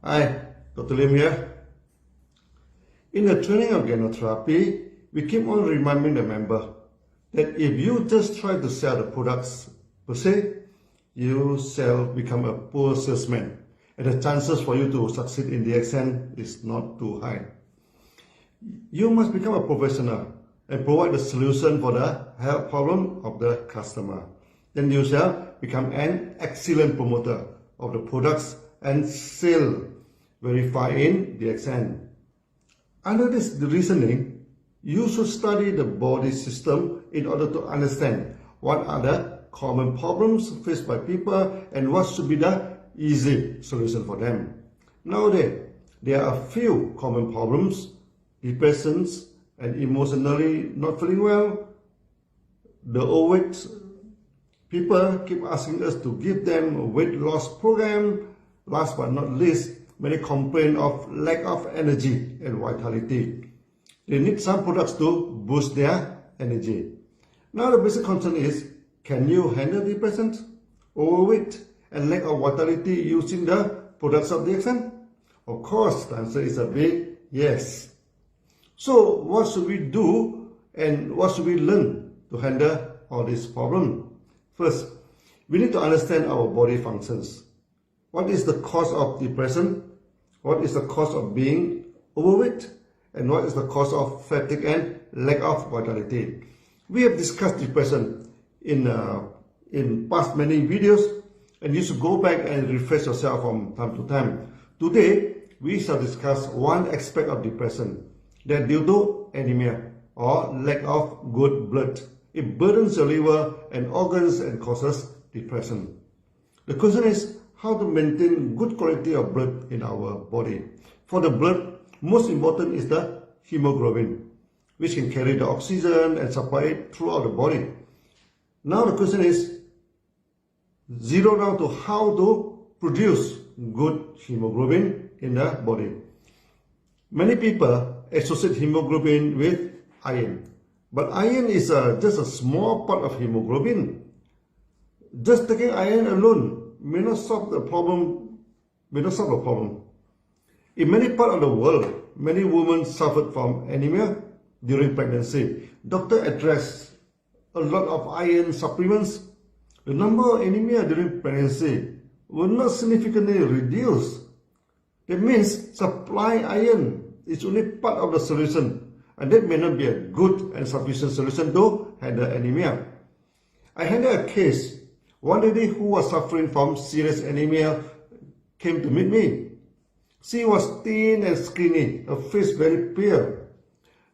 Hi, Dr. here. In the training of gynotherapy, we keep on reminding the member that if you just try to sell the products per se, you become a poor salesman, and the chances for you to succeed in DXN is not too high. You must become a professional and provide the solution for the health problem of the customer. Then you shall become an excellent promoter of the products and sell verify in DXN. Under this reasoning, you should study the body system in order to understand what are the common problems faced by people and what should be the easy solution for them. Nowadays, there are few common problems: depressions and emotionally not feeling well. The overweight people keep asking us to give them a weight loss program. Last but not least, many complain of lack of energy and vitality. They need some products to boost their energy. Now the basic concern is, can you handle depression, overweight, and lack of vitality using the products of DXN? Of course, the answer is a big yes. So what should we do and what should we learn to handle all these problems? First, we need to understand our body functions. What is the cause of depression? What is the cause of being overweight? And what is the cause of fatigue and lack of vitality? We have discussed depression in past many videos, and you should go back and refresh yourself from time to time. Today, we shall discuss one aspect of depression, that due to anemia or lack of good blood. It burdens your liver and organs and causes depression. The question is how to maintain good quality of blood in our body. For the blood, most important is the hemoglobin, which can carry the oxygen and supply it throughout the body. Now the question is, zero down to how to produce good hemoglobin in the body. Many people associate hemoglobin with iron, but iron is just a small part of hemoglobin. Just taking iron alone may not solve the problem. In many parts of the world, many women suffered from anemia during pregnancy. Doctors addressed a lot of iron supplements. The number of anemia during pregnancy will not significantly reduce. That means supply iron is only part of the solution, and that may not be a good and sufficient solution to handle anemia. I handled a case. One lady who was suffering from serious anemia came to meet me. She was thin and skinny, her face very pale,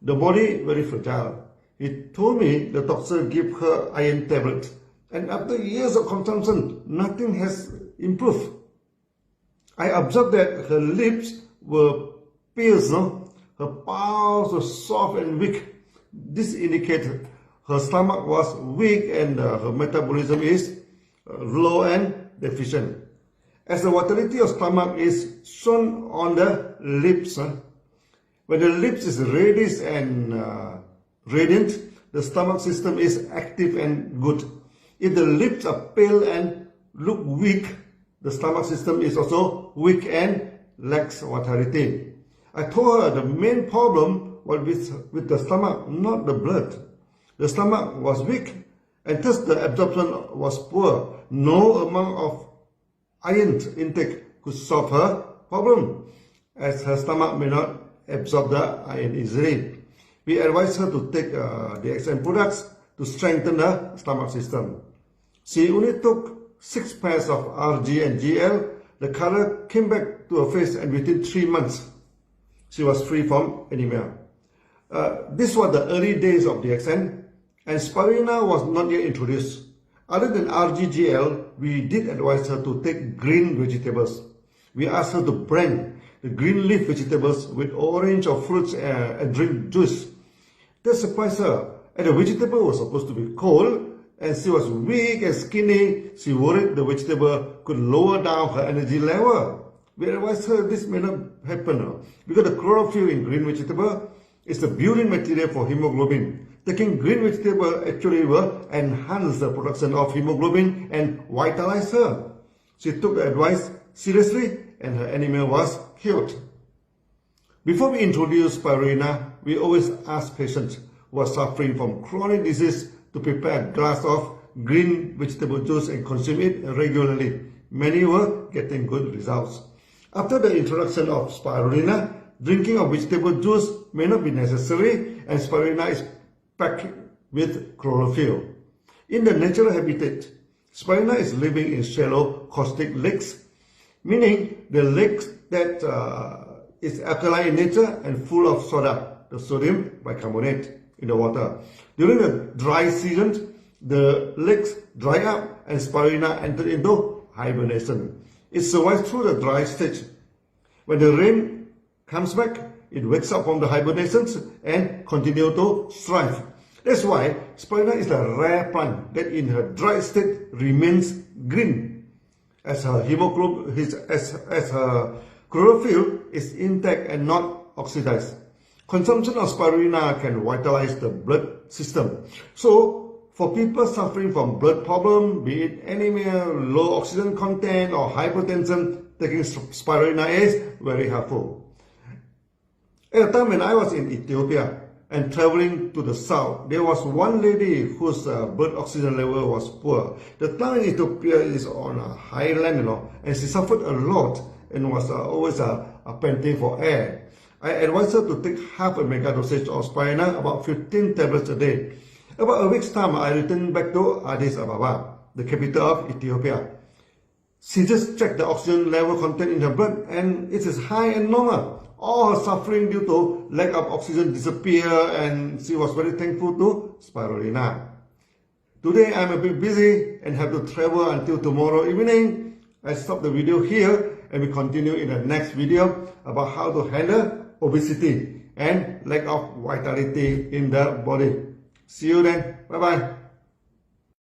the body very fragile. He told me the doctor gave her iron tablets, and after years of consumption, nothing has improved. I observed that her lips were pale, her palms were soft and weak. This indicated her stomach was weak and her metabolism is low and deficient. As the vitality of stomach is shown on the lips, when the lips is reddish and radiant, the stomach system is active and good. If the lips are pale and look weak, the stomach system is also weak and lacks vitality. I told her the main problem was with the stomach, not the blood. The stomach was weak, and thus the absorption was poor. No amount of iron intake could solve her problem, as her stomach may not absorb the iron easily. We advised her to take DXN products to strengthen the stomach system. She only took 6 pairs of RG and GL. The color came back to her face, and within 3 months, she was free from anemia. This was the early days of DXN, and spirulina was not yet introduced. Other than RGGL, we did advise her to take green vegetables. We asked her to blend the green leaf vegetables with orange or fruits and drink juice. That surprised her, and the vegetable was supposed to be cold, and she was weak and skinny. She worried the vegetable could lower down her energy level. We advised her this may not happen because the chlorophyll in green vegetable is the building material for hemoglobin. Taking green vegetable actually will enhance the production of hemoglobin and vitalize her. She took the advice seriously and her animal was killed. Before we introduce spirulina, we always ask patients who are suffering from chronic disease to prepare a glass of green vegetable juice and consume it regularly. Many were getting good results. After the introduction of spirulina, drinking of vegetable juice may not be necessary, and spirulina is packed with chlorophyll. In the natural habitat, spirulina is living in shallow caustic lakes, meaning the lakes that is alkaline in nature and full of soda, the sodium bicarbonate in the water. During the dry season, the lakes dry up and spirulina enter into hibernation. It survives through the dry stage. When the rain comes back, it wakes up from the hibernations and continue to thrive. That's why spirulina is a rare plant that in her dry state remains green, as her hemoglobin, as her chlorophyll is intact and not oxidized. Consumption of spirulina can vitalize the blood system. So, for people suffering from blood problem, be it anemia, low oxygen content, or hypertension, taking spirulina is very helpful. At a time when I was in Ethiopia and traveling to the south, there was one lady whose blood oxygen level was poor. The town in Ethiopia is on a highland, and she suffered a lot and was always panting for air. I advised her to take half a mega dosage of spirulina, about 15 tablets a day. About a week's time, I returned back to Addis Ababa, the capital of Ethiopia. She just checked the oxygen level content in her blood, and it is high and normal. All her suffering due to lack of oxygen disappeared, and she was very thankful to spirulina. Today I'm a bit busy and have to travel until tomorrow evening. I stop the video here, and we continue in the next video about how to handle obesity and lack of vitality in the body. See you then. Bye bye.